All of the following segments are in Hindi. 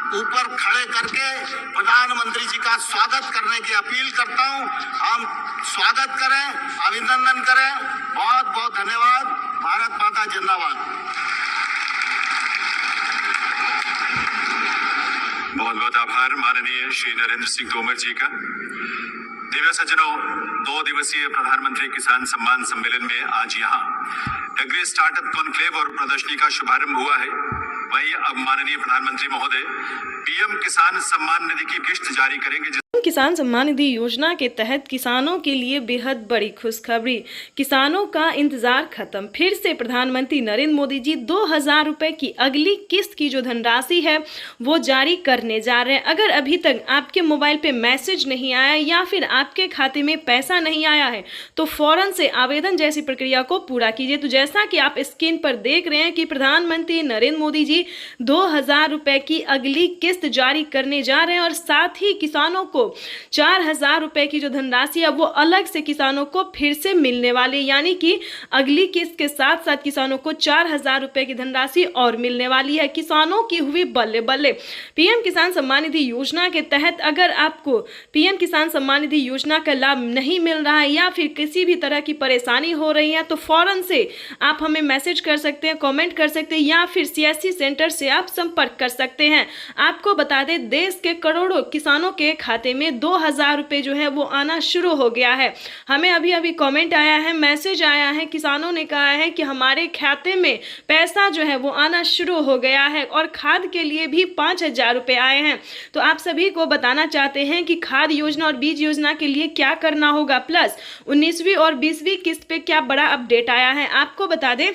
ऊपर खड़े करके प्रधानमंत्री जी का स्वागत करने की अपील करता हूं। हम स्वागत करें, अभिनंदन करें। बहुत बहुत धन्यवाद। भारत माता जिंदाबाद। बहुत बहुत आभार माननीय श्री नरेंद्र सिंह तोमर जी का। दिव्य सज्जनों, 2 दिवसीय प्रधानमंत्री किसान सम्मान सम्मेलन में आज यहाँ एग्री स्टार्टअप कॉन्क्लेव और प्रदर्शनी का शुभारंभ हुआ है। वहीं अब माननीय प्रधानमंत्री महोदय पीएम किसान सम्मान निधि की किस्त जारी करेंगे। किसान सम्मान निधि योजना के तहत किसानों के लिए बेहद बड़ी खुशखबरी। किसानों का इंतजार खत्म। फिर से प्रधानमंत्री नरेंद्र मोदी जी 2000 रुपए की अगली किस्त की जो धनराशि है वो जारी करने जा रहे हैं। अगर अभी तक आपके मोबाइल पे मैसेज नहीं आया या फिर आपके खाते में पैसा नहीं आया है तो फौरन से आवेदन जैसी प्रक्रिया को पूरा कीजिए। तो जैसा कि आप स्क्रीन पर देख रहे हैं कि प्रधानमंत्री नरेंद्र मोदी जी 2000 रुपए की अगली किस्त जारी करने जा रहे हैं और साथ ही किसानों को 4000 रुपए की जो धनराशि है वो अलग से किसानों को फिर से मिलने वाली, यानी कि अगली किस्त के साथ साथ किसानों को 4000 रुपए की धनराशि और मिलने वाली है। किसानों की हुई बल्ले बल्ले। पीएम किसान सम्मान निधि योजना के तहत अगर आपको पीएम किसान सम्मान निधि योजना का लाभ नहीं मिल रहा है या फिर किसी भी तरह की परेशानी हो रही है तो फौरन से आप हमें मैसेज कर सकते हैं, कमेंट कर सकते हैं या फिर सीएससी सेंटर से आप संपर्क कर सकते हैं। आपको बता दें, देश के करोड़ों किसानों के खाते में 2000 रुपए जो है वो आना शुरू हो गया है। हमें अभी अभी कमेंट आया है, मैसेज आया है, किसानों ने कहा है कि हमारे खाते में पैसा जो है वो आना शुरू हो गया है और खाद के लिए भी 5000 रुपए आए हैं। तो आप सभी को बताना चाहते हैं कि खाद योजना और बीज योजना के लिए क्या करना होगा, प्लस 19वीं और 20वीं किस्त पे क्या बड़ा अपडेट आया है। आपको बता दें,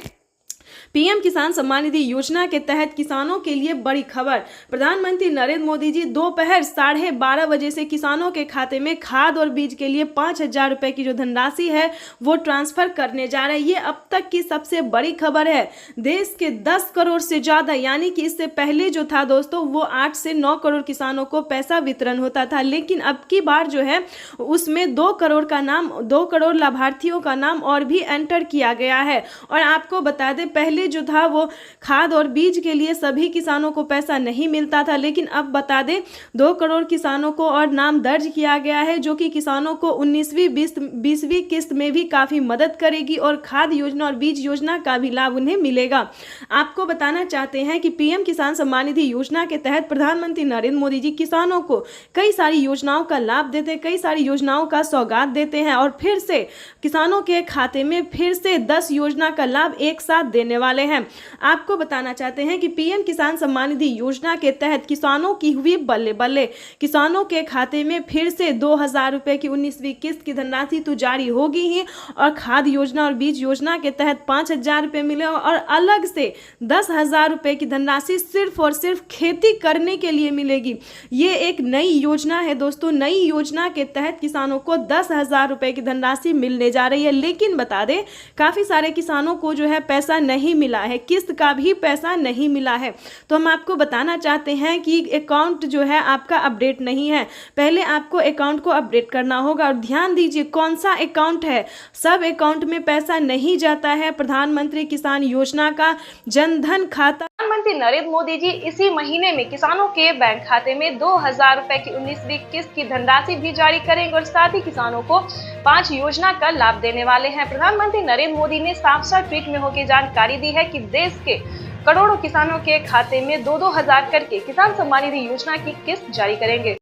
पीएम किसान सम्मान निधि योजना के तहत किसानों के लिए बड़ी खबर। प्रधानमंत्री नरेंद्र मोदी जी दोपहर 12:30 बजे से किसानों के खाते में खाद और बीज के लिए 5000 रुपए की जो धनराशि है वो ट्रांसफर करने जा रहे हैं। ये अब तक की सबसे बड़ी खबर है। देश के 10 करोड़ से ज्यादा, यानी कि इससे पहले जो था दोस्तों वो 8 से 9 करोड़ किसानों को पैसा वितरण होता था, लेकिन अब की बार जो है उसमें 2 करोड़ लाभार्थियों का नाम और भी एंटर किया गया है। और आपको बता दें, पहले जो था वो खाद और बीज के लिए सभी किसानों को पैसा नहीं मिलता था, लेकिन अब बता दें 2 करोड़ किसानों को और नाम दर्ज किया गया है, जो कि किसानों को 19वीं 20वीं किस्त में भी काफी मदद करेगी और खाद योजना और बीज योजना का भी लाभ उन्हें मिलेगा। आपको बताना चाहते हैं कि पीएम किसान सम्मान निधि योजना के तहत प्रधानमंत्री नरेंद्र मोदी जी किसानों को कई सारी योजनाओं का लाभ देते हैं, कई सारी योजनाओं का सौगात देते हैं और फिर से किसानों के खाते में फिर से 10 योजना का लाभ एक साथ देने वाले हैं। आपको बताना चाहते हैं कि पीएम किसान सम्मान निधि योजना के तहत किसानों की हुई बल्ले बल्ले। किसानों के खाते में फिर से 2000 रुपए की 19वीं किस्त की धनराशि तो जारी होगी ही और खाद योजना और बीज योजना के तहत 5000 रुपए मिले और अलग से 10,000 रुपए की धनराशि सिर्फ और सिर्फ खेती करने के लिए मिलेगी। ये एक नई योजना है दोस्तों। नई योजना के तहत किसानों को 10,000 रुपए की धनराशि मिलने जा रही है, लेकिन बता दें काफी सारे किसानों को जो है पैसा नहीं मिला है, किस्त का भी पैसा नहीं मिला है। तो हम आपको बताना चाहते हैं कि अकाउंट जो है आपका अपडेट नहीं है। पहले आपको अकाउंट को अपडेट करना होगा और ध्यान दीजिए कौन सा अकाउंट है। सब अकाउंट में पैसा नहीं जाता है। प्रधानमंत्री किसान योजना का जनधन खाता प्रधानमंत्री नरेंद्र मोदी जी इसी महीने में किसानों के बैंक खाते में 2000 रुपए की 19वीं किस्त की धनराशि भी जारी करेंगे और साथ ही किसानों को 5 योजना का लाभ देने वाले हैं। प्रधानमंत्री नरेंद्र मोदी ने साफ साफ ट्वीट में होकर जानकारी दी है कि देश के करोड़ों किसानों के खाते में 2-2 हजार करके किसान सम्मान निधि योजना की किस्त जारी करेंगे।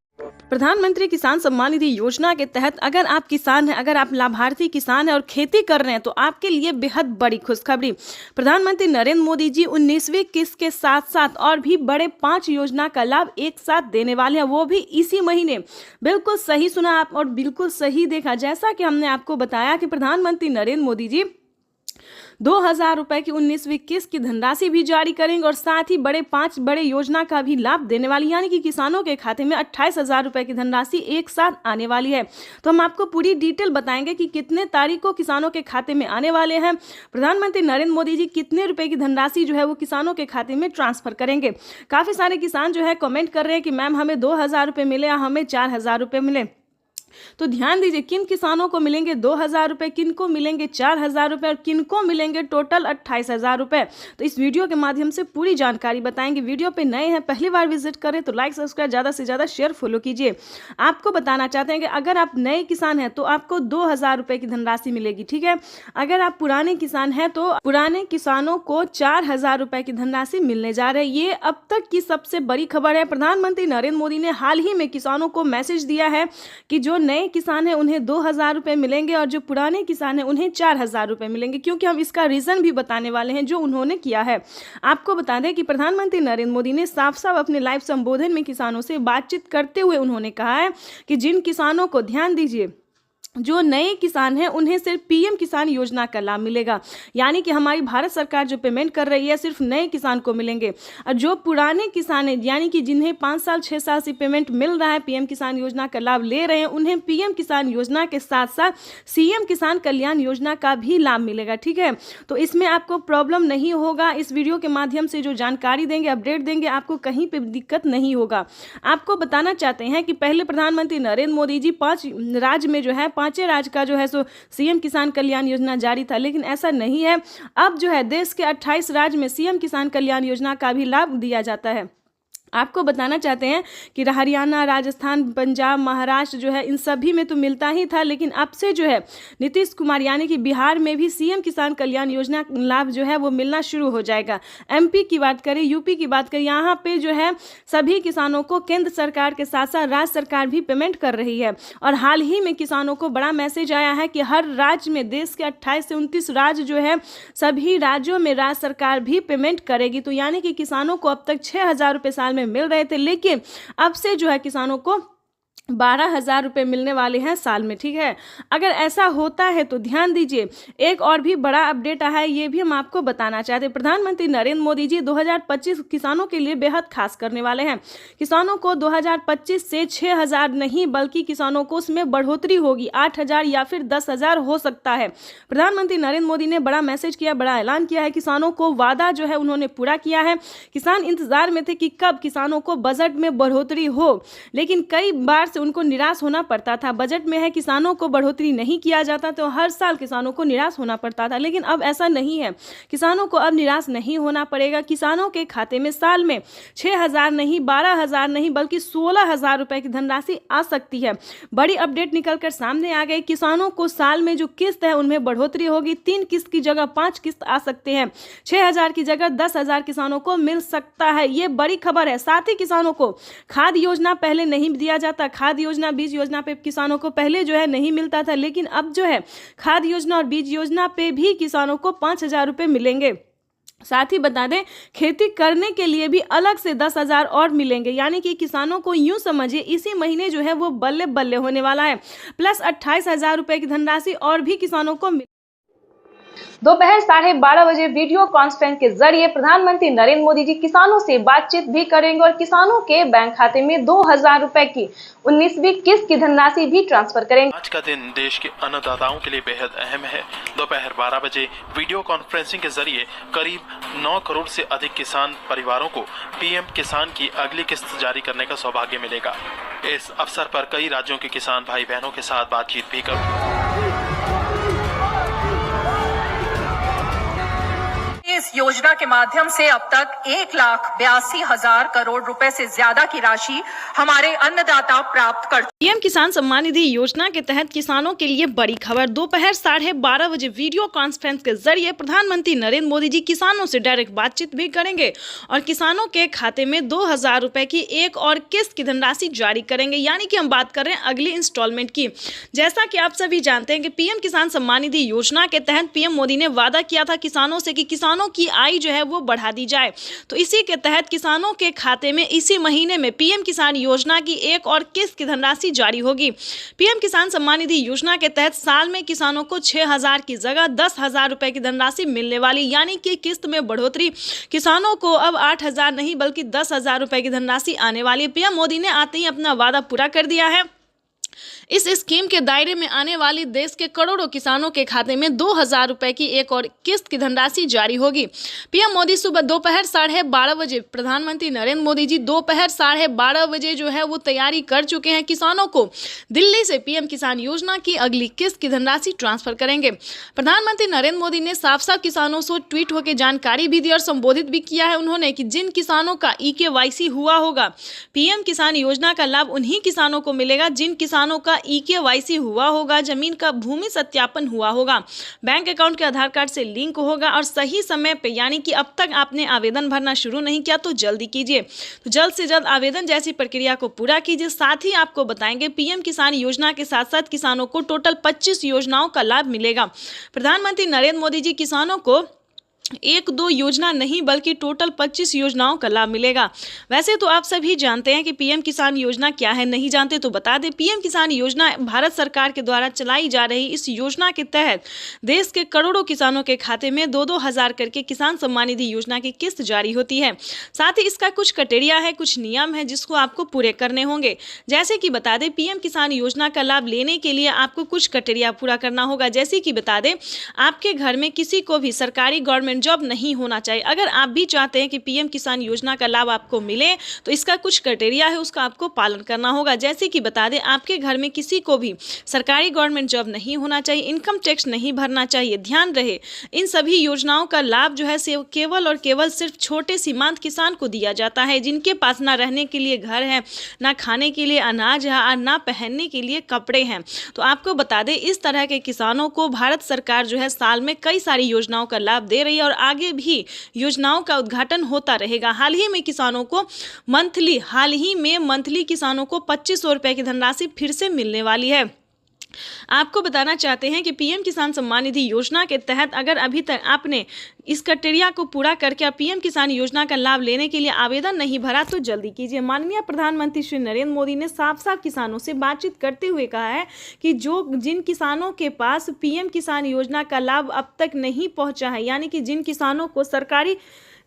प्रधानमंत्री किसान सम्मान निधि योजना के तहत अगर आप किसान हैं, अगर आप लाभार्थी किसान हैं और खेती कर रहे हैं तो आपके लिए बेहद बड़ी खुशखबरी। प्रधानमंत्री नरेंद्र मोदी जी 19वीं किस्त के साथ साथ और भी बड़े 5 योजना का लाभ एक साथ देने वाले हैं, वो भी इसी महीने। बिल्कुल सही सुना आप और बिल्कुल सही देखा। जैसा कि हमने आपको बताया कि प्रधानमंत्री नरेंद्र मोदी जी 2000 रुपए की 19वीं किस्त की धनराशि भी जारी करेंगे और साथ ही 5 बड़े योजना का भी लाभ देने वाली, यानी कि किसानों के खाते में 28,000 रुपए की धनराशि एक साथ आने वाली है। तो हम आपको पूरी डिटेल बताएंगे कि कितने तारीख को किसानों के खाते में आने वाले हैं। प्रधानमंत्री नरेंद्र मोदी जी कितने रुपए की धनराशि जो है वो किसानों के खाते में ट्रांसफर करेंगे। काफी सारे किसान जो है कमेंट कर रहे हैं कि मैम हमें 2000 रुपए मिले या हमें 4000 रुपए मिले। तो ध्यान दीजिए किन किसानों को मिलेंगे 2,000 रुपये, किन को मिलेंगे 4,000 रुपये और किन को मिलेंगे टोटल 28,000 रुपये। तो इस वीडियो के माध्यम से पूरी जानकारी बताएंगे। वीडियो पे नए हैं, पहली बार विजिट करें तो लाइक सब्सक्राइब ज़्यादा से ज़्यादा शेयर फॉलो कीजिए। आपको बताना चाहते हैं कि अगर आप नए किसान हैं तो आपको 2,000 रुपये की धनराशि मिलेगी, ठीक है। अगर आप पुराने किसान हैं तो पुराने किसानों को 4,000 रुपये की धनराशि मिलने जा रही है। ये अब तक की सबसे बड़ी खबर है। प्रधानमंत्री नरेंद्र मोदी ने हाल ही में किसानों को मैसेज दिया है कि जो नए किसान हैं उन्हें 2,000 रुपये मिलेंगे और जो पुराने किसान हैं उन्हें 4,000 रुपये मिलेंगे, क्योंकि हम इसका रीज़न भी बताने वाले हैं जो उन्होंने किया है। आपको बता दें कि प्रधानमंत्री नरेंद्र मोदी ने साफ साफ अपने लाइव संबोधन में किसानों से बातचीत करते हुए उन्होंने कहा है कि जिन किसानों को, ध्यान दीजिए, जो नए किसान हैं उन्हें सिर्फ पीएम किसान योजना का लाभ मिलेगा, यानी कि हमारी भारत सरकार जो पेमेंट कर रही है सिर्फ नए किसान को मिलेंगे। और जो पुराने किसान हैं, यानी कि जिन्हें 5 साल 6 साल से पेमेंट मिल रहा है, पीएम किसान योजना का लाभ ले रहे हैं, उन्हें पीएम किसान योजना के साथ साथ सीएम किसान कल्याण योजना का भी लाभ मिलेगा, ठीक है। तो इसमें आपको प्रॉब्लम नहीं होगा। इस वीडियो के माध्यम से जो जानकारी देंगे, अपडेट देंगे, आपको कहीं पर दिक्कत नहीं होगा। आपको बताना चाहते हैं कि पहले प्रधानमंत्री नरेंद्र मोदी जी 5 राज्य में जो है, 5 राज्य का जो है सो सीएम किसान कल्याण योजना जारी था, लेकिन ऐसा नहीं है। अब जो है देश के 28 राज्य में सीएम किसान कल्याण योजना का भी लाभ दिया जाता है। आपको बताना चाहते हैं कि हरियाणा, राजस्थान, पंजाब, महाराष्ट्र जो है इन सभी में तो मिलता ही था, लेकिन अब से जो है नीतीश कुमार यानी कि बिहार में भी सीएम किसान कल्याण योजना लाभ जो है वो मिलना शुरू हो जाएगा। एमपी की बात करें, यूपी की बात करें, यहाँ पे जो है सभी किसानों को केंद्र सरकार के साथ साथ राज्य सरकार भी पेमेंट कर रही है। और हाल ही में किसानों को बड़ा मैसेज आया है कि हर राज्य में, देश के 28 से 29 राज्य जो है, सभी राज्यों में राज्य सरकार भी पेमेंट करेगी। तो यानी कि किसानों को अब तक 6,000 रुपये साल में मिल रहे थे, लेकिन अब से जो है किसानों को 12,000 रुपये मिलने वाले हैं साल में, ठीक है। अगर ऐसा होता है तो ध्यान दीजिए, एक और भी बड़ा अपडेट आया है, ये भी हम आपको बताना चाहते हैं। प्रधानमंत्री नरेंद्र मोदी जी 2025 किसानों के लिए बेहद खास करने वाले हैं। किसानों को 2025 से 6,000 नहीं बल्कि किसानों को उसमें बढ़ोतरी होगी, 8,000 या फिर 10,000 हो सकता है। प्रधानमंत्री नरेंद्र मोदी ने बड़ा मैसेज किया, बड़ा ऐलान किया है। किसानों को वादा जो है उन्होंने पूरा किया है। किसान इंतजार में थे कि कब किसानों को बजट में बढ़ोतरी हो, लेकिन कई बार से उनको निराश होना पड़ता था। बजट में है किसानों को बढ़ोतरी नहीं किया जाता तो हर साल किसानों को निराश होना पड़ता था, लेकिन अब ऐसा नहीं है। किसानों को अब निराश नहीं होना पड़ेगा। किसानों के खाते में साल में 6,000 नहीं, 12,000 नहीं बल्कि 16,000 रुपए की धनराशि आ सकती है। बड़ी अपडेट निकलकर सामने आ गई। किसानों को साल में जो किस्त है उनमें बढ़ोतरी होगी। 3 किस्त की जगह 5 किस्त आ सकते हैं। 6,000 की जगह 10,000 किसानों को मिल सकता है। ये बड़ी खबर है। साथ ही किसानों को खाद योजना पहले नहीं दिया जाता, खाद योजना, बीज योजना पे किसानों को पहले जो है नहीं मिलता था, लेकिन अब जो है खाद योजना और बीज योजना पे भी किसानों को 5,000 रुपये मिलेंगे। साथ ही बता दें, खेती करने के लिए भी अलग से 10,000 और मिलेंगे, यानी कि किसानों को यूं समझिए इसी महीने जो है वो बल्ले बल्ले होने वाला है। प्लस 28,000 रुपये की धनराशि और भी किसानों को दोपहर 12:30 बजे वीडियो कॉन्फ्रेंस के जरिए प्रधानमंत्री नरेंद्र मोदी जी किसानों से बातचीत भी करेंगे और किसानों के बैंक खाते में 2,000 रुपए की 19वीं किस्त की धनराशि भी ट्रांसफर करेंगे। आज का दिन देश के अन्नदाताओं के लिए बेहद अहम है। दोपहर 12 बजे वीडियो कॉन्फ्रेंसिंग के जरिए करीब 9 करोड़ से अधिक किसान परिवारों को पीएम किसान की अगली किस्त जारी करने का सौभाग्य मिलेगा। इस अवसर पर कई राज्यों के किसान भाई बहनों के साथ बातचीत भी करेंगे। इस योजना के माध्यम से अब तक 1,82,000 करोड़ रुपए से ज्यादा की राशि हमारे अन्नदाता प्राप्त कर। पीएम किसान सम्मान निधि योजना के तहत किसानों के लिए बड़ी खबर। दोपहर 12:30 बजे वीडियो कॉन्फ्रेंस के जरिए प्रधानमंत्री नरेंद्र मोदी जी किसानों से डायरेक्ट बातचीत भी करेंगे और किसानों के खाते में 2,000 रुपए की एक और किस्त की धनराशि जारी करेंगे, यानी कि हम बात कर रहे हैं अगली इंस्टॉलमेंट की। जैसा कि आप सभी जानते हैं कि पीएम किसान सम्मान निधि योजना के तहत पीएम मोदी ने वादा किया था किसानों से कि किसानों की आय जो है वो बढ़ा दी जाए। तो इसी के तहत किसानों के खाते में इसी महीने में पीएम किसान योजना की एक और किस्त की धनराशि जारी होगी। पीएम किसान सम्मान निधि योजना के तहत साल में किसानों को 6,000 की जगह 10,000 रुपए की धनराशि मिलने वाली, यानी कि किस्त में बढ़ोतरी। किसानों को अब 8,000 नहीं बल्कि 10,000 रुपए की धनराशि आने वाली। पीएम मोदी ने आते ही अपना वादा पूरा कर दिया है। इस स्कीम के दायरे में आने वाली देश के करोड़ों किसानों के खाते में 2,000 रुपए की एक और किस्त की धनराशि जारी होगी। पीएम मोदी सुबह दोपहर 12:30 बजे, प्रधानमंत्री नरेंद्र मोदी जी दोपहर 12:30 बजे जो है वो तैयारी कर चुके हैं। किसानों को दिल्ली से पीएम किसान योजना की अगली किस्त की धनराशि ट्रांसफर करेंगे। प्रधानमंत्री नरेंद्र मोदी ने साफ साफ किसानों से ट्वीट होकर जानकारी भी दी और संबोधित भी किया है उन्होंने कि जिन किसानों का EKYC हुआ होगा, पीएम किसान योजना का लाभ उन्हीं किसानों को मिलेगा जिन किसानों का EKYC हुआ होगा, जमीन का भूमि सत्यापन हुआ होगा, बैंक अकाउंट के आधार कार्ड से लिंक होगा और सही समय पे, यानी कि अब तक आपने आवेदन भरना शुरू नहीं किया तो जल्दी कीजिए। तो जल्द से जल्द आवेदन जैसी प्रक्रिया को पूरा कीजिए। साथ ही आपको बताएंगे पीएम किसान योजना के साथ साथ किसानों को टोटल 25 योजनाओं का लाभ मिलेगा। प्रधानमंत्री नरेंद्र मोदी जी किसानों को 1-2 योजना नहीं बल्कि टोटल 25 योजनाओं का लाभ मिलेगा। वैसे तो आप सभी जानते हैं कि पीएम किसान योजना क्या है, नहीं जानते तो बता दें। पीएम किसान योजना भारत सरकार के द्वारा चलाई जा रही इस योजना के तहत देश के करोड़ों किसानों के खाते में 2-2 हज़ार करके किसान सम्मान निधि योजना की किस्त जारी होती है। साथ ही इसका कुछ क्राइटेरिया है, कुछ नियम है जिसको आपको पूरे करने होंगे। जैसे कि बता दें, पीएम किसान योजना का लाभ लेने के लिए आपको कुछ क्राइटेरिया पूरा करना होगा। जैसे कि बता दें, आपके घर में किसी को भी सरकारी गवर्नमेंट जॉब नहीं होना चाहिए। अगर आप भी चाहते हैं कि पीएम किसान योजना का लाभ आपको मिले तो इसका कुछ क्राइटेरिया है, उसका आपको पालन करना होगा। जैसे कि बता दें, आपके घर में किसी को भी सरकारी गवर्नमेंट जॉब नहीं होना चाहिए, इनकम टैक्स नहीं भरना चाहिए। ध्यान रहे, इन सभी योजनाओं का लाभ जो है केवल और केवल सिर्फ छोटे सीमांत किसान को दिया जाता है, जिनके पास ना रहने के लिए घर है, ना खाने के लिए अनाज है और ना पहनने के लिए कपड़े हैं। तो आपको बता दें, इस तरह के किसानों को भारत सरकार जो है साल में कई सारी योजनाओं का लाभ दे रही है और आगे भी योजनाओं का उद्घाटन होता रहेगा। हाल ही में मंथली किसानों को 2500 रुपए की धनराशि फिर से मिलने वाली है। आपको बताना चाहते हैं कि पीएम किसान सम्मान निधि योजना के तहत अगर अभी तक आपने इस क्राइटेरिया को पूरा करके पीएम किसान योजना का लाभ लेने के लिए आवेदन नहीं भरा तो जल्दी कीजिए। माननीय प्रधानमंत्री श्री नरेंद्र मोदी ने साफ साफ किसानों से बातचीत करते हुए कहा है कि जिन किसानों के पास पीएम किसान योजना का लाभ अब तक नहीं पहुंचा है, यानी कि जिन किसानों को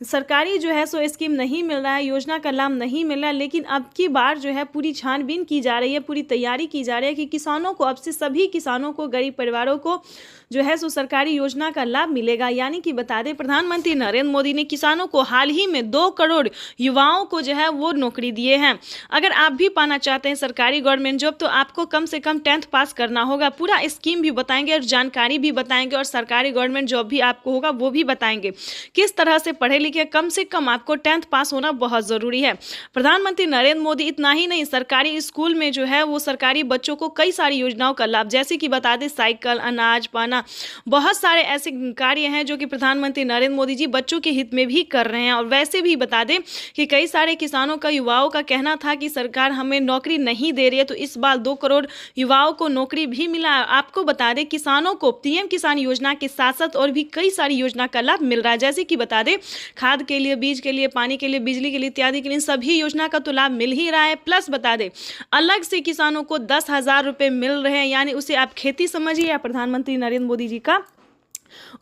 सरकारी जो है सो स्कीम नहीं मिल रहा है, योजना का लाभ नहीं मिल रहा है, लेकिन अब की बार जो है पूरी छानबीन की जा रही है, पूरी तैयारी की जा रही है कि किसानों को अब से सभी किसानों को, गरीब परिवारों को जो है सो सरकारी योजना का लाभ मिलेगा। यानी कि बता दें, प्रधानमंत्री नरेंद्र मोदी ने किसानों को हाल ही में 2 करोड़ युवाओं को जो है वो नौकरी दिए हैं। अगर आप भी पाना चाहते हैं सरकारी गवर्नमेंट जॉब तो आपको कम से कम 10th पास करना होगा। पूरा स्कीम भी बताएंगे और जानकारी भी बताएंगे और सरकारी गवर्नमेंट जॉब भी आपको होगा वो भी बताएंगे। किस तरह से पढ़े लिखे, कम से कम आपको 10th पास होना बहुत ज़रूरी है। प्रधानमंत्री नरेंद्र मोदी इतना ही नहीं, सरकारी स्कूल में जो है वो सरकारी बच्चों को कई सारी योजनाओं का लाभ, जैसे कि बता दें साइकिल, अनाज, पाना, बहुत सारे ऐसे कार्य हैं जो कि प्रधानमंत्री नरेंद्र मोदी जी बच्चों के हित में भी कर रहे हैं। और वैसे भी बता दें कि कई सारे किसानों का, युवाओं का कहना था कि सरकार हमें नौकरी नहीं दे रही है, तो इस बार 2 करोड़ युवाओं को नौकरी भी मिला। आपको बता दें, किसानों को पीएम किसान योजना के साथ साथ और भी कई सारी योजना का लाभ मिल रहा है। जैसे कि बता दें, खाद के लिए, बीज के लिए, पानी के लिए, बिजली के लिए इत्यादि के लिए सभी योजना का तो लाभ मिल ही रहा है। प्लस बता दें, अलग से किसानों को 10,000 रुपए मिल रहे हैं, यानी उसे आप खेती समझिए या प्रधानमंत्री नरेंद्र मोदी जी का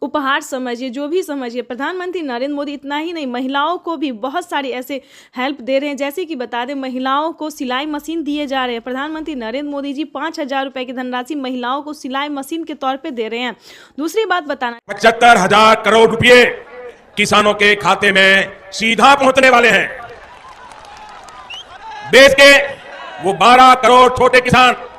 उपहार समझिए, जो भी समझिए। प्रधानमंत्री नरेंद्र मोदी इतना ही नहीं, महिलाओं को भी बहुत सारी ऐसे हेल्प दे रहे हैं। जैसे कि बता दें, महिलाओं को सिलाई मशीन दिए जा रहे हैं। प्रधानमंत्री नरेंद्र मोदी जी 5,000 रुपए की धनराशि महिलाओं को सिलाई मशीन के तौर पे दे रहे हैं। दूसरी बात बताना, 75,000 करोड़ रुपए किसानों के खाते में सीधा पहुंचने वाले हैं। देश के वो 12 करोड़ छोटे किसान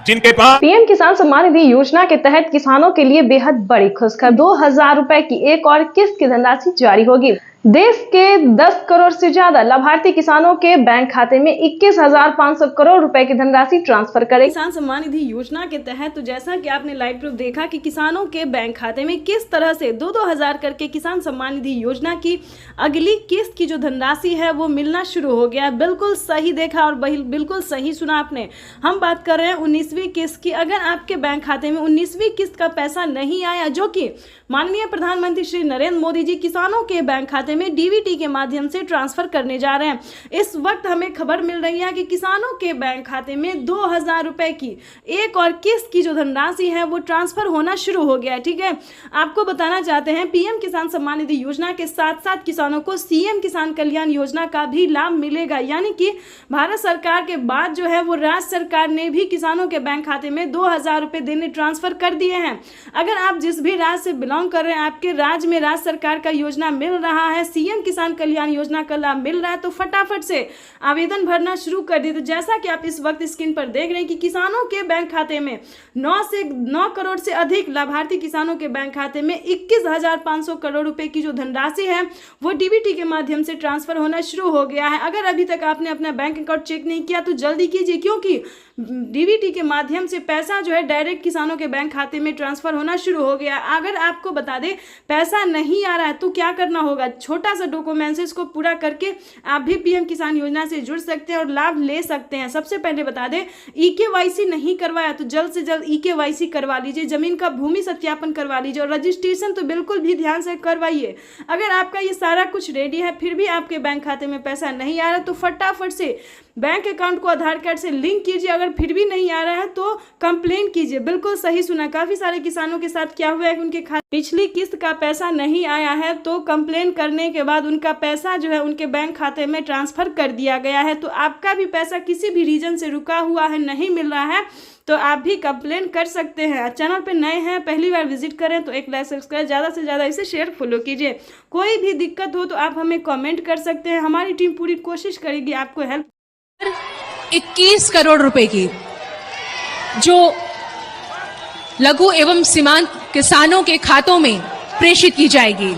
जिनके पास पीएम किसान सम्मान निधि योजना के तहत किसानों के लिए बेहद बड़ी खुशखबरी, 2,000 रुपए की एक और किस्त की धनराशि जारी होगी। देश के 10 करोड़ से ज्यादा लाभार्थी किसानों के बैंक खाते में 21,500 करोड़ रुपए की धनराशि ट्रांसफर करेगी। किसान सम्मान निधि योजना के तहत तो जैसा कि आपने लाइव प्रूफ देखा कि किसानों के बैंक खाते में किस तरह से 2-2 हज़ार करके किसान सम्मान निधि योजना की अगली किस्त की जो धनराशि है वो मिलना शुरू हो गया। बिल्कुल सही देखा और बिल्कुल सही सुना आपने। हम बात कर रहे हैं 19वीं किस्त की। अगर आपके बैंक खाते में 19वीं किस्त का पैसा नहीं आया, जो कि माननीय प्रधानमंत्री श्री नरेंद्र मोदी जी किसानों के बैंक खाते खाते में डीबीटी के माध्यम से ट्रांसफर करने जा रहे हैं। इस वक्त हमें खबर मिल रही है कि किसानों के बैंक खाते में 2000 रुपए की एक और किस्त की जो धनराशि है वो ट्रांसफर होना शुरू हो गया है। ठीक है, आपको बताना चाहते हैं पीएम किसान सम्मान निधि योजना के साथ साथ किसानों को सीएम किसान कल्याण योजना का भी लाभ मिलेगा। यानी कि भारत सरकार के बाद जो है वो राज्य सरकार ने भी किसानों के बैंक खाते में 2000 रुपए देने ट्रांसफर कर दिए हैं। अगर आप जिस भी राज्य से बिलोंग कर रहे हैं, आपके राज्य में राज्य सरकार का योजना मिल रहा है, सीएम किसान कल्याण योजना का लाभ मिल रहा है, तो फटाफट से आवेदन भरना शुरू कर दिए। तो जैसा कि आप इस वक्त स्क्रीन पर देख रहे हैं कि किसानों के बैंक खाते में 9 करोड़ से अधिक लाभार्थी किसानों के बैंक खाते में 21,500 करोड़ रुपए की जो धनराशि है वो डीबीटी के माध्यम से ट्रांसफर होना शुरू हो गया है। अगर अभी तक आपने अपना बैंक अकाउंट चेक नहीं किया तो जल्दी कीजिए, क्योंकि डीबीटी के माध्यम से पैसा जो है डायरेक्ट किसानों के बैंक खाते में ट्रांसफर होना शुरू हो गया। अगर आपको बता दें पैसा नहीं आ रहा है तो क्या करना होगा, छोटा सा डॉक्यूमेंट्स को पूरा करके आप भी पीएम किसान योजना से जुड़ सकते हैं और लाभ ले सकते हैं। सबसे पहले बता दें ईकेवाईसी नहीं करवाया तो जल्द से जल्द ईकेवाईसी करवा लीजिए, जमीन का भूमि सत्यापन करवा लीजिए और रजिस्ट्रेशन तो बिल्कुल भी ध्यान से करवाइए। अगर आपका ये सारा कुछ रेडी है फिर भी आपके बैंक खाते में पैसा नहीं आ रहा तो फटाफट से बैंक अकाउंट को आधार कार्ड से लिंक कीजिए। अगर फिर भी नहीं आ रहा है तो कंप्लेन कीजिए। बिल्कुल सही सुना, काफी सारे किसानों के साथ क्या हुआ है कि उनके खाते पिछली किस्त का पैसा नहीं आया है तो कंप्लेन करने के बाद उनका पैसा जो है उनके बैंक खाते में ट्रांसफर कर दिया गया है। तो आपका भी पैसा किसी भी रीजन से रुका हुआ है, नहीं मिल रहा है, तो आप भी कंप्लेन कर सकते हैं। चैनल पे नए हैं, पहली बार विजिट करें तो एक लाइक सब्सक्राइब, ज़्यादा से ज़्यादा इसे शेयर फॉलो कीजिए। कोई भी दिक्कत हो तो आप हमें कमेंट कर सकते हैं, हमारी टीम पूरी कोशिश करेगी आपको हेल्प। 21 करोड़ रुपए की जो लघु एवं सीमांत किसानों के खातों में प्रेषित की जाएगी।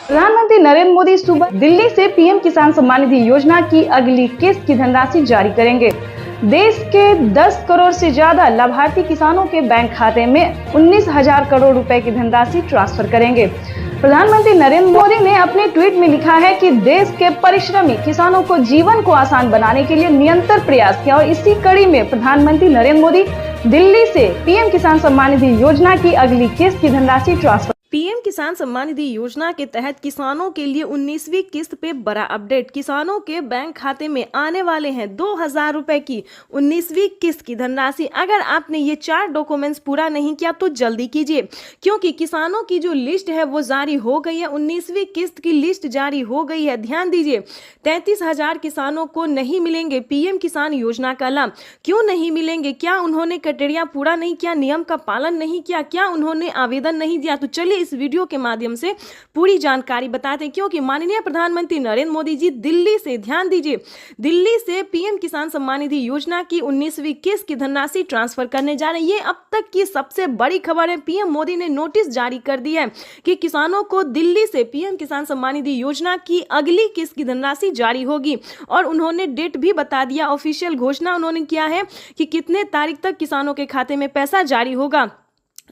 प्रधानमंत्री नरेंद्र मोदी सुबह दिल्ली से पीएम किसान सम्मान निधि योजना की अगली किस्त की धनराशि जारी करेंगे। देश के 10 करोड़ से ज्यादा लाभार्थी किसानों के बैंक खाते में 19,000 करोड़ रुपए की धनराशि ट्रांसफर करेंगे। प्रधानमंत्री नरेंद्र मोदी ने अपने ट्वीट में लिखा है कि देश के परिश्रमी किसानों को जीवन को आसान बनाने के लिए निरंतर प्रयास किया और इसी कड़ी में प्रधानमंत्री नरेंद्र मोदी दिल्ली से पीएम किसान सम्मान निधि योजना की अगली किस्त की धनराशि ट्रांसफर। पीएम किसान सम्मान निधि योजना के तहत किसानों के लिए 19वीं किस्त पे बड़ा अपडेट। किसानों के बैंक खाते में आने वाले हैं 2000 रुपए की 19वीं किस्त की धनराशि। अगर आपने ये 4 डॉक्यूमेंट्स पूरा नहीं किया तो जल्दी कीजिए, क्योंकि किसानों की जो लिस्ट है वो जारी हो गई है। 19वीं किस्त की लिस्ट जारी हो गई है। ध्यान दीजिए, 33,000 किसानों को नहीं मिलेंगे पीएम किसान योजना का लाभ। क्यों नहीं मिलेंगे? क्या उन्होंने क्राइटेरिया पूरा नहीं किया, नियम का पालन नहीं किया, क्या उन्होंने आवेदन नहीं दिया? तो चलिए इस वीडियो के माध्यम से पूरी जानकारी बताते हैं, क्योंकि माननीय प्रधानमंत्री नरेंद्र मोदी जी दिल्ली से, ध्यान दीजिए, दिल्ली से पीएम किसान सम्मान निधि योजना की 19वीं किस्त की धनराशि ट्रांसफर करने जा रहे हैं। ये अब तक की सबसे बड़ी खबर है। पीएम मोदी ने नोटिस जारी कर दी है कि किसानों को दिल्ली से पीएम किसान सम्मान निधि योजना की अगली किस्त की धनराशि जारी होगी और उन्होंने डेट भी बता दिया। ऑफिशियल घोषणा उन्होंने किया है कि कितने तारीख तक किसानों के खाते में पैसा जारी होगा।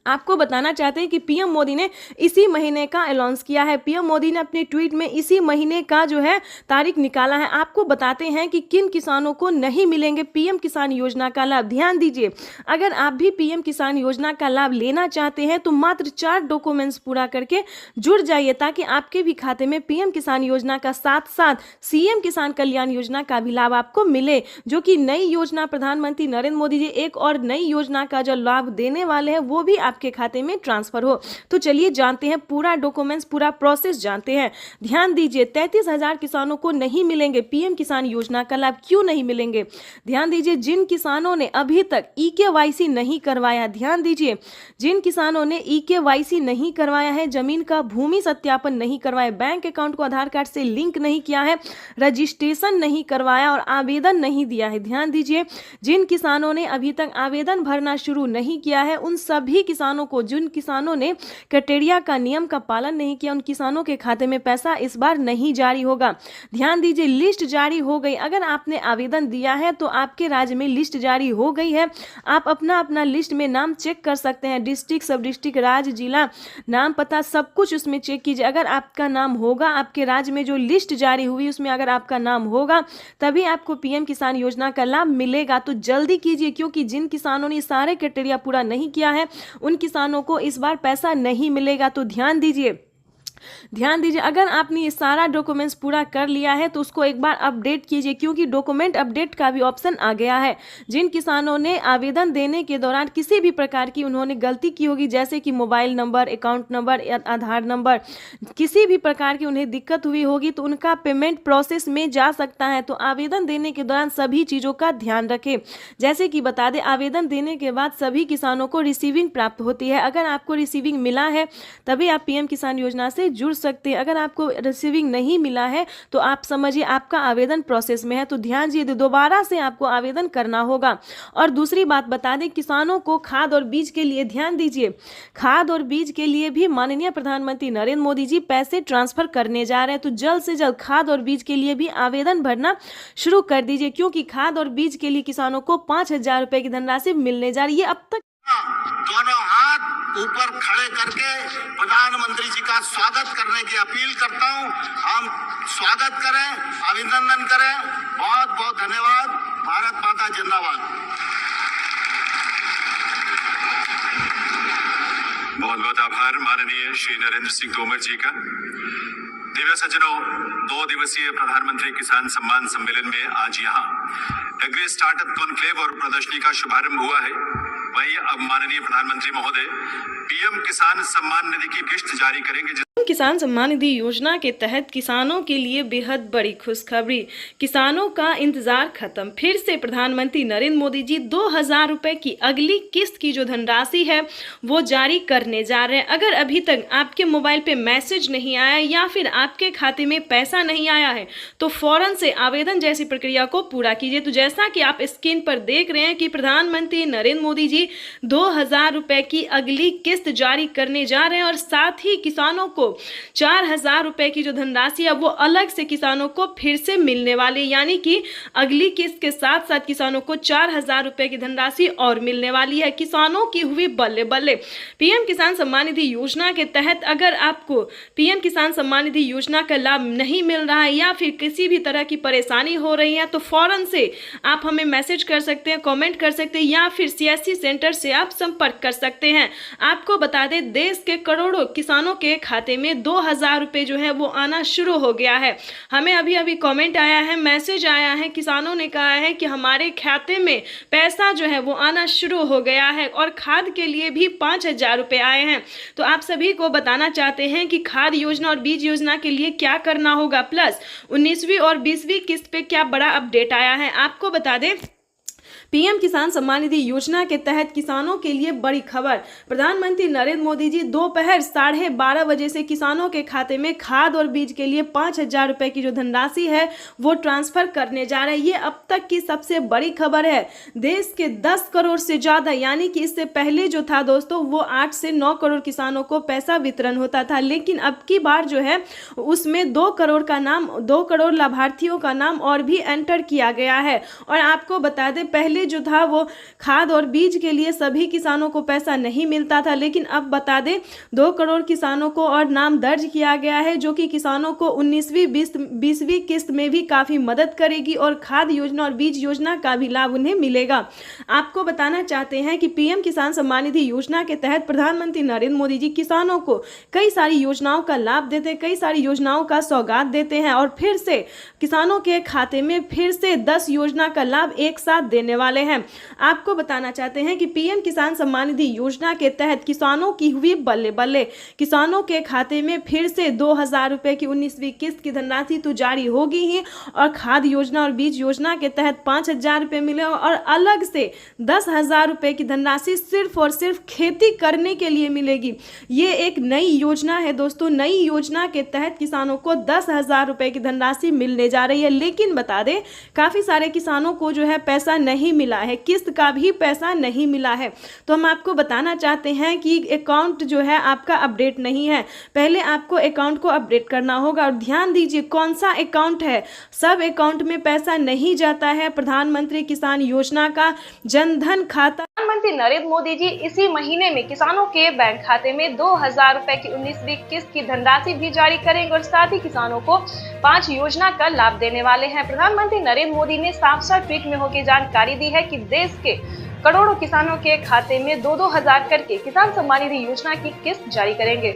आपको बताना चाहते हैं कि पीएम मोदी ने इसी महीने का अनाउंस किया है। पीएम मोदी ने अपने ट्वीट में इसी महीने का जो है तारीख निकाला है। आपको बताते हैं कि किन किसानों को नहीं मिलेंगे पीएम किसान योजना का लाभ। ध्यान दीजिए, अगर आप भी पीएम किसान योजना का लाभ लेना चाहते हैं तो मात्र 4 डॉक्यूमेंट्स पूरा करके जुड़ जाइए, ताकि आपके भी खाते में पीएम किसान योजना का साथ साथ सीएम किसान कल्याण योजना का भी लाभ आपको मिले, जो कि नई योजना प्रधानमंत्री नरेंद्र मोदी जी एक और नई योजना का जो लाभ देने वाले हैं वो भी आपके खाते में ट्रांसफर हो। तो चलिए जानते हैं पूरा डॉक्यूमेंट्स, पूरा प्रोसेस जानते हैं। ध्यान दीजिए, 33,000 किसानों को नहीं मिलेंगे पीएम किसान योजना का लाभ। क्यों नहीं मिलेंगे? ध्यान दीजिए, जिन किसानों ने अभी तक ईकेवाईसी नहीं करवाया, ध्यान दीजिए, जिन किसानों ने ईकेवाईसी नहीं करवाया है, जमीन का भूमि सत्यापन नहीं करवाया, बैंक अकाउंट को आधार कार्ड से लिंक नहीं किया है, रजिस्ट्रेशन नहीं करवाया और आवेदन नहीं दिया है। ध्यान दीजिए, जिन किसानों ने अभी तक आवेदन भरना शुरू नहीं किया है, उन सभी किसानों को, जिन किसानों ने क्राइटेरिया का, नियम का पालन नहीं किया, उन किसानों के खाते में पैसा इस बार नहीं जारी होगा। ध्यान दीजिए, लिस्ट जारी हो गई। अगर आपने आवेदन दिया है तो आपके राज्य में लिस्ट जारी हो गई है। आप अपना अपना लिस्ट में नाम चेक कर सकते हैं, डिस्ट्रिक्ट, सब डिस्ट्रिक्ट, राज्य, जिला, नाम, पता, सब कुछ उसमें चेक कीजिए। अगर आपका नाम होगा, आपके राज्य में जो लिस्ट जारी हुई उसमें अगर आपका नाम होगा, तभी आपको पीएम किसान योजना का लाभ मिलेगा। तो जल्दी कीजिए, क्योंकि जिन किसानों ने सारे क्राइटेरिया पूरा नहीं किया है उन किसानों को इस बार पैसा नहीं मिलेगा। तो ध्यान दीजिए, ध्यान दीजिए, अगर आपने ये सारा डॉक्यूमेंट्स पूरा कर लिया है तो उसको एक बार अपडेट कीजिए, क्योंकि डॉक्यूमेंट अपडेट का भी ऑप्शन आ गया है। जिन किसानों ने आवेदन देने के दौरान किसी भी प्रकार की उन्होंने गलती की होगी, जैसे कि मोबाइल नंबर, अकाउंट नंबर या आधार नंबर, किसी भी प्रकार की उन्हें दिक्कत हुई होगी तो उनका पेमेंट प्रोसेस में जा सकता है। तो आवेदन देने के दौरान सभी चीज़ों का ध्यान रखें। जैसे कि बता दें, आवेदन देने के बाद सभी किसानों को रिसीविंग प्राप्त होती है। अगर आपको रिसीविंग मिला है तभी आप पीएम किसान योजना से जुड़ सकते हैं। अगर आपको रिसीविंग नहीं मिला है तो आप समझिए आपका आवेदन प्रोसेस में है। तो ध्यान दीजिए, दोबारा से आपको आवेदन करना होगा। और दूसरी बात बता दें, किसानों को खाद और बीज के लिए ध्यान दीजिए, खाद और बीज के लिए भी माननीय प्रधानमंत्री नरेंद्र मोदी जी पैसे ट्रांसफर करने जा रहे हैं। तो जल्द से जल्द खाद और बीज के लिए भी आवेदन भरना शुरू कर दीजिए, क्योंकि खाद और बीज के लिए किसानों को 5,000 रुपए की धनराशि मिलने जा रही है। अब तक दोनों हाथ ऊपर खड़े करके प्रधानमंत्री जी का स्वागत करने की अपील करता हूं। हम स्वागत करें, अभिनंदन करें। बहुत बहुत धन्यवाद। भारत माता जिंदाबाद। बहुत बहुत आभार माननीय श्री नरेंद्र सिंह तोमर जी का। दिव्य सज्जनों, 2 दिवसीय प्रधानमंत्री किसान सम्मान सम्मेलन में आज यहाँ एग्री स्टार्टअप कॉन्क्लेव और प्रदर्शनी का शुभारंभ हुआ है। वहीं अब माननीय प्रधानमंत्री महोदय पीएम किसान सम्मान निधि की किस्त जारी करेंगे। किसान सम्मान निधि योजना के तहत किसानों के लिए बेहद बड़ी खुशखबरी। किसानों का इंतजार खत्म। फिर से प्रधानमंत्री नरेंद्र मोदी जी 2,000 रुपए की अगली किस्त की जो धनराशि है वो जारी करने जा रहे हैं। अगर अभी तक आपके मोबाइल पे मैसेज नहीं आया या फिर आपके खाते में पैसा नहीं आया है तो फौरन से आवेदन जैसी प्रक्रिया को पूरा कीजिए। तो जैसा कि आप स्क्रीन पर देख रहे हैं कि प्रधानमंत्री नरेंद्र मोदी जी 2,000 रुपए की अगली किस्त जारी करने जा रहे हैं और साथ ही किसानों को 4,000 रुपए की जो धनराशि है वो अलग से किसानों को फिर से मिलने वाली, यानी कि अगली किस्त के साथ साथ किसानों को 4,000 रुपए की धनराशि और मिलने वाली है। किसानों की हुई बल्ले बल्ले। पीएम किसान सम्मान निधि योजना के तहत अगर आपको पीएम किसान सम्मान निधि योजना का लाभ नहीं मिल रहा है या फिर किसी भी तरह की परेशानी हो रही है तो फौरन से आप हमें मैसेज कर सकते हैं, कमेंट कर सकते हैं या फिर सीएससी सेंटर से आप संपर्क कर सकते हैं। आपको बता दें, देश के करोड़ों किसानों के खाते में 2,000 रुपए जो है वो आना शुरू हो गया है। हमें अभी अभी कमेंट आया है, मैसेज आया है, किसानों ने कहा है कि हमारे खाते में पैसा जो है वो आना शुरू हो गया है और खाद के लिए भी 5,000 रुपए आए हैं। तो आप सभी को बताना चाहते हैं कि खाद योजना और बीज योजना के लिए क्या करना होगा, प्लस 19वीं और 20वीं किस्त पे क्या बड़ा अपडेट आया है। आपको बता दें, पीएम किसान सम्मान निधि योजना के तहत किसानों के लिए बड़ी खबर। प्रधानमंत्री नरेंद्र मोदी जी दोपहर 12:30 बजे से किसानों के खाते में खाद और बीज के लिए 5,000 रुपए की जो धनराशि है वो ट्रांसफर करने जा रहे हैं। ये अब तक की सबसे बड़ी खबर है। देश के 10 करोड़ से ज्यादा, यानी कि इससे पहले जो था दोस्तों वो 8 से 9 करोड़ किसानों को पैसा वितरण होता था, लेकिन अब की बार जो है उसमें 2 करोड़ लाभार्थियों का नाम और भी एंटर किया गया है। और आपको बता दें, पहले जो था वो खाद और बीज के लिए सभी किसानों को पैसा नहीं मिलता था, लेकिन अब बता दें 2 करोड़ किसानों को और नाम दर्ज किया गया है, जो कि किसानों को 19वीं 20वीं किस्त में भी काफी मदद करेगी और खाद योजना और बीज योजना का भी लाभ उन्हें मिलेगा। आपको बताना चाहते हैं कि पीएम किसान सम्मान निधि योजना के तहत प्रधानमंत्री नरेंद्र मोदी जी किसानों को कई सारी योजनाओं का लाभ देते हैं, कई सारी योजनाओं का सौगात देते हैं और फिर से किसानों के खाते में फिर से 10 योजना का लाभ एक साथ देने वाले हैं। आपको बताना चाहते हैं कि पीएम किसान सम्मान निधि योजना के तहत किसानों की हुई बल्ले बल्ले। किसानों के खाते में फिर से 2,000 रुपए की 19वीं किस्त की धनराशि तो जारी होगी ही और खाद योजना और बीज योजना के तहत 5,000 रुपए मिले और अलग से 10,000 रुपए की धनराशि सिर्फ और सिर्फ खेती करने के लिए मिलेगी। ये एक नई योजना है दोस्तों। नई योजना के तहत किसानों को 10,000 रुपए की धनराशि मिलने जा रही है, लेकिन बता दें काफी सारे किसानों को जो है पैसा नहीं मिला है, किस्त का भी पैसा नहीं मिला है। तो हम आपको बताना चाहते हैं कि अकाउंट जो है आपका अपडेट नहीं है। पहले आपको अकाउंट को अपडेट करना होगा और ध्यान दीजिए कौन सा अकाउंट है। सब अकाउंट में पैसा नहीं जाता है। प्रधानमंत्री किसान योजना का जनधन खाता प्रधानमंत्री नरेंद्र मोदी जी इसी महीने में किसानों के बैंक खाते में 2,000 रुपए की 19वीं किस्त की धनराशि भी जारी करेंगे और साथ ही किसानों को 5 योजना का लाभ देने वाले हैं। प्रधानमंत्री नरेंद्र मोदी ने साफ ट्वीट में होकर जानकारी दी है कि देश के करोड़ों किसानों के खाते में 2-2 हजार करके किसान सम्मान निधि योजना की किस्त जारी करेंगे।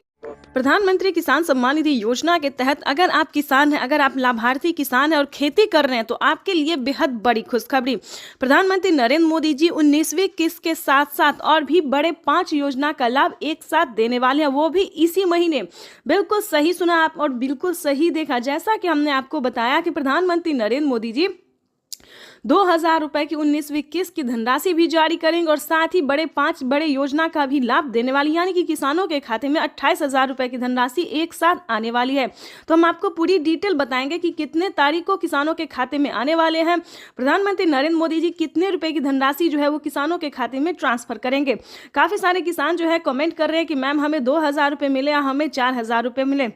प्रधानमंत्री किसान सम्मान निधि योजना के तहत अगर आप किसान हैं, अगर आप लाभार्थी किसान हैं और खेती कर रहे हैं तो आपके लिए बेहद बड़ी खुशखबरी। प्रधानमंत्री नरेंद्र मोदी जी 19वीं किस्त के साथ साथ और भी बड़े 5 योजना का लाभ एक साथ देने वाले हैं, वो भी इसी महीने। बिल्कुल सही सुना आप और बिल्कुल सही देखा। जैसा कि हमने आपको बताया कि प्रधानमंत्री नरेंद्र मोदी जी 2000 रुपए की 19वीं किस्त की धनराशि भी जारी करेंगे और साथ ही 5 बड़े योजना का भी लाभ देने वाली, यानी कि किसानों के खाते में 28,000 रुपए की धनराशि एक साथ आने वाली है। तो हम आपको पूरी डिटेल बताएंगे कि कितने तारीख को किसानों के खाते में आने वाले हैं, प्रधानमंत्री नरेंद्र मोदी जी कितने रुपए की धनराशि जो है वो किसानों के खाते में ट्रांसफर करेंगे। काफी सारे किसान जो है कमेंट कर रहे हैं कि मैम हमें 2000 रुपये मिले या हमें 4000 रुपये मिले।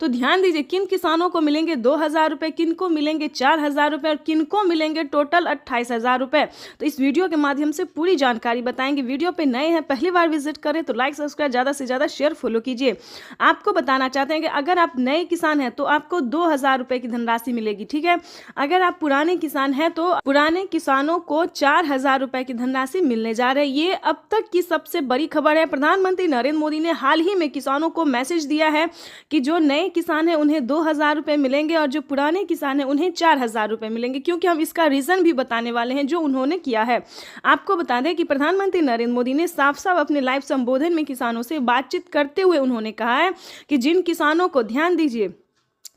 तो ध्यान दीजिए, किन किसानों को मिलेंगे 2000 रुपये, किन को मिलेंगे 4000 रुपये और किन को मिलेंगे टोटल 28,000 रुपये। तो इस वीडियो के माध्यम से पूरी जानकारी बताएंगे। वीडियो पे नए हैं, पहली बार विजिट करें तो लाइक सब्सक्राइब ज़्यादा से ज़्यादा शेयर फॉलो कीजिए। आपको बताना चाहते हैं कि अगर आप नए किसान हैं तो आपको 2000 रुपये की धनराशि मिलेगी, ठीक है। अगर आप पुराने किसान हैं तो पुराने किसानों को 4000 रुपये की धनराशि मिलने जा रही है। ये अब तक की सबसे बड़ी खबर है। प्रधानमंत्री नरेंद्र मोदी ने हाल ही में किसानों को मैसेज दिया है कि जो नए किसान हैं उन्हें 2000 रुपये मिलेंगे और जो पुराने किसान हैं उन्हें 4000 रुपये मिलेंगे, क्योंकि हम इसका रीजन भी बताने वाले हैं जो उन्होंने किया है। आपको बता दें कि प्रधानमंत्री नरेंद्र मोदी ने साफ साफ अपने लाइव संबोधन में किसानों से बातचीत करते हुए उन्होंने कहा है कि जिन किसानों को, ध्यान दीजिए,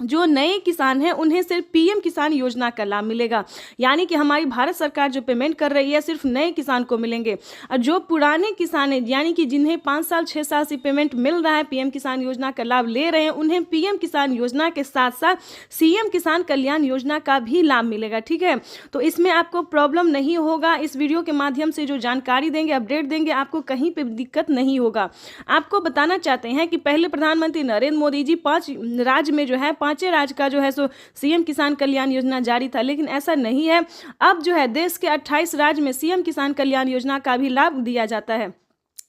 जो नए किसान हैं उन्हें सिर्फ पीएम किसान योजना का लाभ मिलेगा, यानी कि हमारी भारत सरकार जो पेमेंट कर रही है सिर्फ नए किसान को मिलेंगे। और जो पुराने किसान हैं, यानी कि जिन्हें 5 साल 6 साल से पेमेंट मिल रहा है, पीएम किसान योजना का लाभ ले रहे हैं, उन्हें पीएम किसान योजना के साथ साथ सीएम किसान कल्याण योजना का भी लाभ मिलेगा, ठीक है। तो इसमें आपको प्रॉब्लम नहीं होगा। इस वीडियो के माध्यम से जो जानकारी देंगे, अपडेट देंगे, आपको कहीं पर दिक्कत नहीं होगा। आपको बताना चाहते हैं कि पहले प्रधानमंत्री नरेंद्र मोदी जी 5 राज्य में जो है 5 राज्य का जो है सो सीएम किसान कल्याण योजना जारी था, लेकिन ऐसा नहीं है। अब जो है देश के 28 राज्य में सीएम किसान कल्याण योजना का भी लाभ दिया जाता है।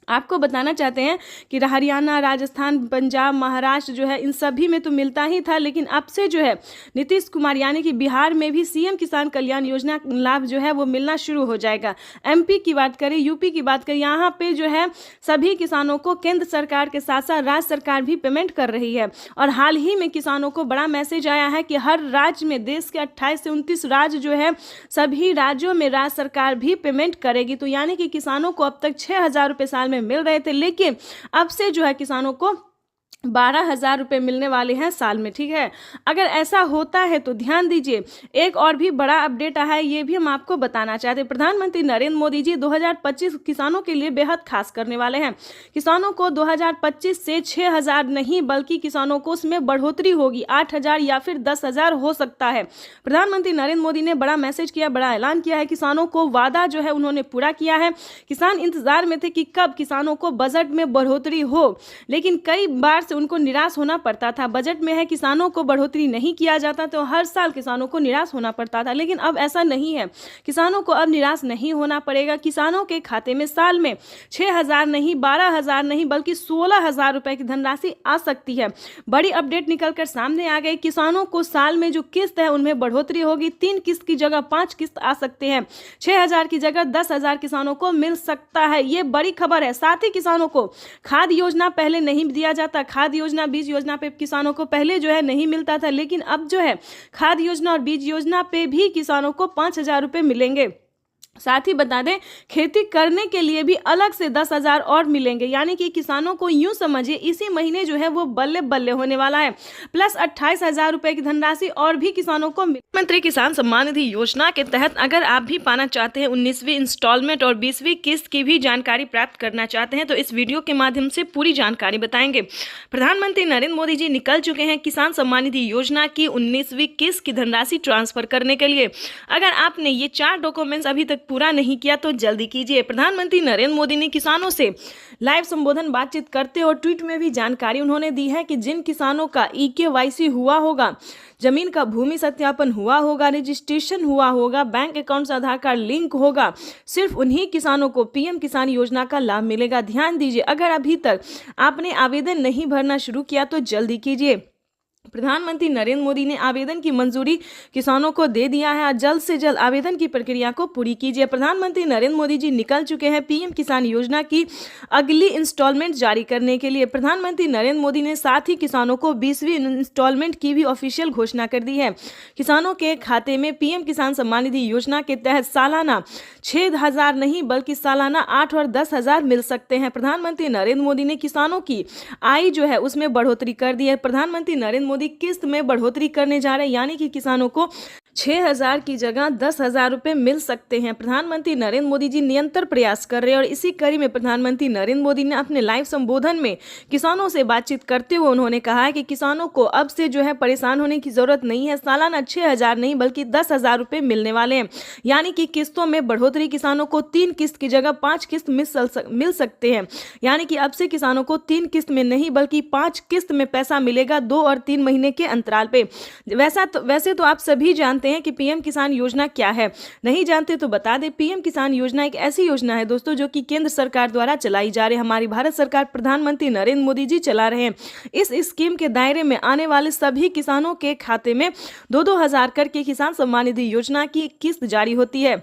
आपको बताना चाहते हैं कि हरियाणा, राजस्थान, पंजाब, महाराष्ट्र जो है इन सभी में तो मिलता ही था, लेकिन अब से जो है नीतीश कुमार यानी कि बिहार में भी सीएम किसान कल्याण योजना लाभ जो है वो मिलना शुरू हो जाएगा। एमपी की बात करें, यूपी की बात करें, यहाँ पे जो है सभी किसानों को केंद्र सरकार के साथ साथ राज्य सरकार भी पेमेंट कर रही है। और हाल ही में किसानों को बड़ा मैसेज आया है कि हर राज्य में, देश के 28 से 29 राज्य जो है, सभी राज्यों में राज्य सरकार भी पेमेंट करेगी। तो यानी कि किसानों को अब तक 6000 रुपये साल में मिल रहे थे, लेकिन अब से जो है किसानों को 12,000 रुपये मिलने वाले हैं साल में, ठीक है। अगर ऐसा होता है तो ध्यान दीजिए, एक और भी बड़ा अपडेट आया है, ये भी हम आपको बताना चाहते हैं। प्रधानमंत्री नरेंद्र मोदी जी 2025 किसानों के लिए बेहद खास करने वाले हैं। किसानों को 2025 से 6,000 नहीं बल्कि किसानों को उसमें बढ़ोतरी होगी, 8,000 या फिर 10,000 हो सकता है। प्रधानमंत्री नरेंद्र मोदी ने बड़ा मैसेज किया, बड़ा ऐलान किया है। किसानों को वादा जो है उन्होंने पूरा किया है। किसान इंतजार में थे कि कब किसानों को बजट में बढ़ोतरी हो, लेकिन कई बार से उनको निराश होना पड़ता था। बजट में है किसानों को बढ़ोतरी नहीं किया जाता तो हर साल किसानों को निराश होना पड़ता था, लेकिन अब ऐसा नहीं है। किसानों को अब निराश नहीं होना पड़ेगा। किसानों के खाते में साल में 6,000 नहीं, 12,000 नहीं बल्कि 16,000 रुपए की धनराशि आ सकती है। बड़ी अपडेट निकलकर सामने आ गई। किसानों को साल में जो किस्त है उनमें बढ़ोतरी होगी। 3 किस्त की जगह 5 किस्त आ सकते हैं। 6,000 की जगह 10,000 किसानों को मिल सकता है। ये बड़ी खबर है। साथ ही किसानों को खाद योजना पहले नहीं दिया जाता, खाद योजना, बीज योजना पे किसानों को पहले जो है नहीं मिलता था, लेकिन अब जो है खाद योजना और बीज योजना पे भी किसानों को 5,000 रुपये मिलेंगे। साथ ही बता दें, खेती करने के लिए भी अलग से 10,000 और मिलेंगे, यानी कि किसानों को यूं समझिए इसी महीने जो है वो बल्ले बल्ले होने वाला है। प्लस 28,000 रुपए की धनराशि और भी किसानों को। प्रधानमंत्री किसान सम्मान निधि योजना के तहत अगर आप भी पाना चाहते हैं 19वीं इंस्टॉलमेंट और 20वीं किस्त की भी जानकारी प्राप्त करना चाहते हैं तो इस वीडियो के माध्यम से पूरी जानकारी बताएंगे। प्रधानमंत्री नरेंद्र मोदी जी निकल चुके हैं किसान सम्मान निधि योजना की 19वीं किस्त की धनराशि ट्रांसफर करने के लिए। अगर आपने ये 4 डॉक्यूमेंट्स अभी तक पूरा नहीं किया तो जल्दी कीजिए। प्रधानमंत्री नरेंद्र मोदी ने किसानों से लाइव संबोधन बातचीत करते और ट्वीट में भी जानकारी उन्होंने दी है कि जिन किसानों का EKYC हुआ होगा, जमीन का भूमि सत्यापन हुआ होगा, रजिस्ट्रेशन हुआ होगा, बैंक अकाउंट से आधार कार्ड लिंक होगा, सिर्फ उन्हीं किसानों को पीएम किसान योजना का लाभ मिलेगा। ध्यान दीजिए, अगर अभी तक आपने आवेदन नहीं भरना शुरू किया तो जल्दी कीजिए। प्रधानमंत्री नरेंद्र मोदी ने आवेदन की मंजूरी किसानों को दे दिया है। जल्द से जल्द आवेदन की प्रक्रिया को पूरी कीजिए। प्रधानमंत्री नरेंद्र मोदी जी निकल चुके हैं पीएम किसान योजना की अगली इंस्टॉलमेंट जारी करने के लिए। प्रधानमंत्री नरेंद्र मोदी ने साथ ही किसानों को 20वीं इंस्टॉलमेंट की भी ऑफिशियल घोषणा कर दी है। किसानों के खाते में पीएम किसान सम्मान निधि योजना के तहत सालाना 6,000 नहीं बल्कि सालाना 8 और 10,000 मिल सकते हैं। प्रधानमंत्री नरेंद्र मोदी ने किसानों की आय जो है उसमें बढ़ोतरी कर दी है। प्रधानमंत्री नरेंद्र मोदी किस्त में बढ़ोतरी करने जा रहे हैं, यानी कि किसानों को 6,000 की जगह 10,000 रुपए मिल सकते हैं। प्रधानमंत्री नरेंद्र मोदी जी निरंतर प्रयास कर रहे हैं और इसी कड़ी में प्रधानमंत्री नरेंद्र मोदी ने अपने लाइव संबोधन में किसानों से बातचीत करते हुए उन्होंने कहा है कि किसानों को अब से जो है परेशान होने की जरूरत नहीं है। सालाना 6,000 नहीं बल्कि 10,000 रुपए मिलने वाले हैं, यानी कि किस्तों में बढ़ोतरी। किसानों को 3 किस्त की जगह 5 किस्त मिल सकते हैं, यानी कि अब से किसानों को 3 किस्त में नहीं बल्कि 5 किस्त में पैसा मिलेगा 2 और 3 महीने के अंतराल पे। वैसे तो आप सभी जानते हैं कि पीएम किसान योजना क्या है। नहीं जानते तो बता दें, पीएम किसान योजना एक ऐसी योजना है दोस्तों जो कि केंद्र सरकार द्वारा चलाई जा रही है। हमारी भारत सरकार प्रधानमंत्री नरेंद्र मोदी जी चला रहे हैं। इस स्कीम के दायरे में आने वाले सभी किसानों के खाते में 2-2 हजार करके किसान सम्मान निधि योजना की किस्त जारी होती है।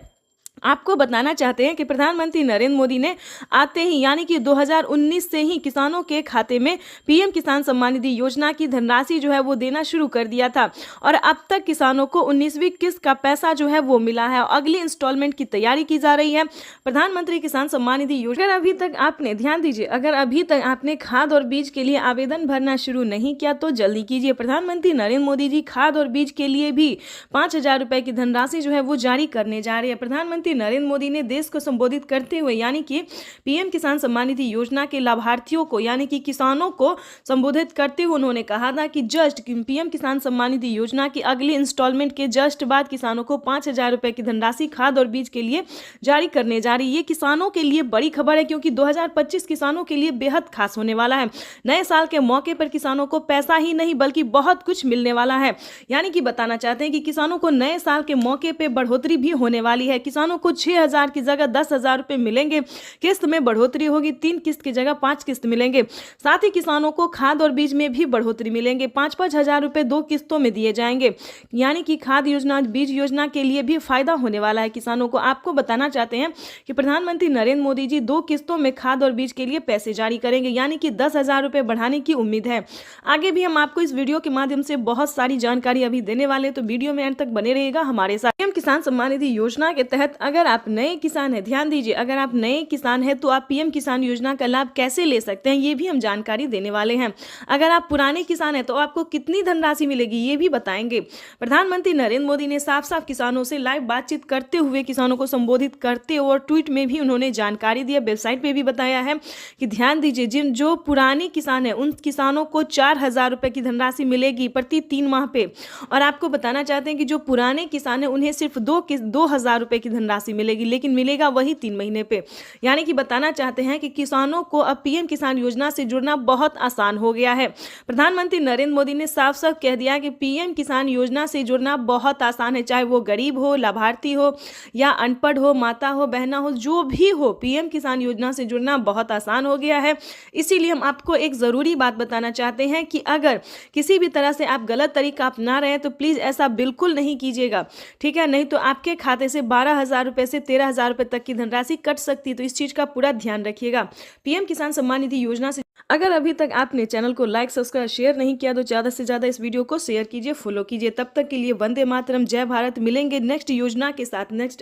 आपको बताना चाहते हैं कि प्रधानमंत्री नरेंद्र मोदी ने आते ही यानी कि 2019 से ही किसानों के खाते में पीएम किसान सम्मान निधि योजना की धनराशि जो है वो देना शुरू कर दिया था और अब तक किसानों को 19वीं किस्त का पैसा जो है वो मिला है और अगली इंस्टॉलमेंट की तैयारी की जा रही है। प्रधानमंत्री किसान सम्मान निधि योजना अगर अभी तक आपने ध्यान दीजिए, अगर अभी तक आपने खाद और बीज के लिए आवेदन भरना शुरू नहीं किया तो जल्दी कीजिए। प्रधानमंत्री नरेंद्र मोदी जी खाद और बीज के लिए भी 5,000 रुपए की धनराशि जो है वो जारी करने जा रही है। प्रधानमंत्री नरेंद्र मोदी ने देश को संबोधित करते हुए यानी कि पीएम किसान सम्मान निधि योजना के लाभार्थियों को यानी कि किसानों को संबोधित करते हुए उन्होंने कहा था कि जस्ट पीएम किसान सम्मान निधि योजना की अगली इंस्टॉलमेंट के जस्ट बाद किसानों को 5,000 रुपए की धनराशि खाद और बीज के लिए जारी करने जा रही है। ये किसानों के लिए बड़ी खबर है क्योंकि 2025 किसानों के लिए बेहद खास होने वाला है। नए साल के मौके पर किसानों को पैसा ही नहीं बल्कि बहुत कुछ मिलने वाला है, यानी कि बताना चाहते हैं कि किसानों को नए साल के मौके पर बढ़ोतरी भी होने वाली है। किसानों को 6,000 की जगह 10,000 रुपए मिलेंगे। किस्त में बढ़ोतरी होगी, 3 किस्त की जगह 5 किस्त मिलेंगे। साथ ही किसानों को खाद और बीज में भी बढ़ोतरी मिलेंगे। 5-5 हजार रुपए 2 किस्तों में दिए जाएंगे, यानी कि खाद योजना बीज योजना के लिए भी फायदा होने वाला है किसानों को। आपको बताना चाहते हैं कि प्रधानमंत्री नरेंद्र मोदी जी 2 किस्तों में खाद और बीज के लिए पैसे जारी करेंगे, यानी कि 10,000 रुपए बढ़ाने की उम्मीद है। आगे भी हम आपको इस वीडियो के माध्यम से बहुत सारी जानकारी अभी देने वाले हैं, तो वीडियो में अंत तक बने रहिएगा हमारे साथ। पीएम किसान सम्मान निधि योजना के तहत अगर आप नए किसान है, ध्यान दीजिए, अगर आप नए किसान हैं तो आप पीएम किसान योजना का लाभ कैसे ले सकते हैं ये भी हम जानकारी देने वाले हैं। अगर आप पुराने किसान हैं तो आपको कितनी धनराशि मिलेगी ये भी बताएंगे। प्रधानमंत्री नरेंद्र मोदी ने साफ साफ किसानों से लाइव बातचीत करते हुए किसानों को संबोधित करते और ट्वीट में भी उन्होंने जानकारी दी है, वेबसाइट पे भी बताया है कि ध्यान दीजिए जो पुराने किसान है उन किसानों को 4,000 रुपए की धनराशि मिलेगी प्रति 3 माह पे। और आपको बताना चाहते हैं कि जो पुराने किसान है उन्हें सिर्फ 2,000 रुपए की धनराशि मिलेगी, लेकिन मिलेगा वही 3 महीने पे। यानी कि बताना चाहते हैं कि किसानों को अब पीएम किसान योजना से जुड़ना बहुत आसान हो गया है। प्रधानमंत्री नरेंद्र मोदी ने साफ साफ कह दिया कि पीएम किसान योजना से जुड़ना बहुत आसान है, चाहे वो गरीब हो, लाभार्थी हो या अनपढ़ हो, माता हो, बहना हो, जो भी हो, पीएम किसान योजना से जुड़ना बहुत आसान हो गया है। इसीलिए हम आपको एक जरूरी बात बताना चाहते हैं कि अगर किसी भी तरह से आप गलत तरीका अपना रहे हैं तो प्लीज ऐसा बिल्कुल नहीं कीजिएगा, ठीक है? नहीं तो आपके खाते से 12,000 रुपए से 13,000 रुपए तक की धनराशि कट सकती है, तो इस चीज का पूरा ध्यान रखिएगा। पीएम किसान सम्मान निधि योजना से अगर अभी तक आपने चैनल को लाइक सब्सक्राइब शेयर नहीं किया तो ज्यादा से ज्यादा इस वीडियो को शेयर कीजिए, फॉलो कीजिए। तब तक के लिए वंदे मातरम, जय भारत। मिलेंगे नेक्स्ट योजना के साथ, नेक्स्ट